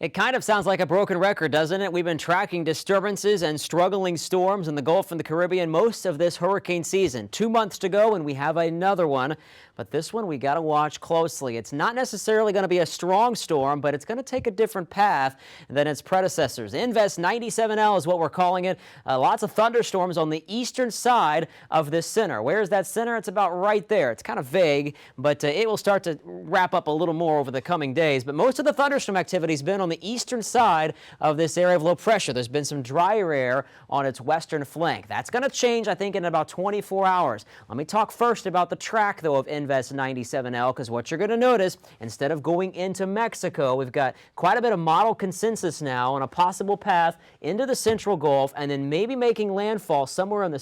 It kind of sounds like a broken record, doesn't it? We've been tracking disturbances and struggling storms in the Gulf and the Caribbean most of this hurricane season. 2 months to go and we have another one. But this one we got to watch closely. It's not necessarily going to be a strong storm, but it's going to take a different path than its predecessors. Invest 97L is what we're calling it. Lots of thunderstorms on the eastern side of this center. Where's that center? It's about right there. It's kind of vague, but it will start to wrap up a little more over the coming days. But most of the thunderstorm activity has been on the eastern side of this area of low pressure. There's been some drier air on its western flank. That's going to change, I think, in about 24 hours. Let me talk first about the track, though, of Invest 97L, because what you're going to notice, instead of going into Mexico, we've got quite a bit of model consensus now on a possible path into the central Gulf and then maybe making landfall somewhere in the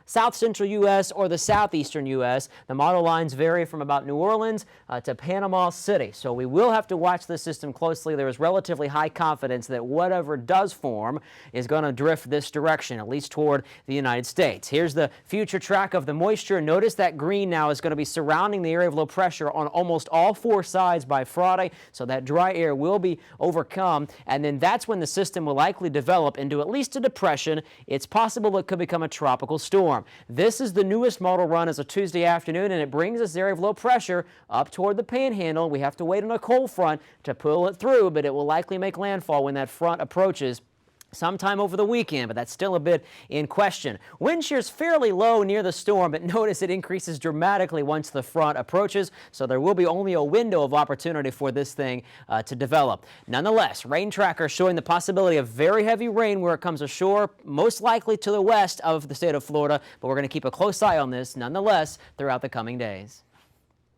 south central U.S. or the southeastern U.S. The model lines vary from about New Orleans to Panama City. So we will have to watch this system closely. There is relatively high confidence that whatever does form is going to drift this direction, at least toward the United States. Here's the future track of the moisture. Notice that green now is going to be surrounding the area of low pressure on almost all four sides by Friday. So that dry air will be overcome. And then that's when the system will likely develop into at least a depression. It's possible it could become a tropical storm. This is the newest model run as a Tuesday afternoon, and it brings this area of low pressure up toward the panhandle. We have to wait on a cold front to pull it through, but it will likely make landfall when that front approaches sometime over the weekend, but that's still a bit in question. Wind shear's fairly low near the storm, but notice it increases dramatically once the front approaches, so there will be only a window of opportunity for this thing to develop. Nonetheless, rain tracker showing the possibility of very heavy rain where it comes ashore, most likely to the west of the state of Florida, but we're going to keep a close eye on this nonetheless throughout the coming days.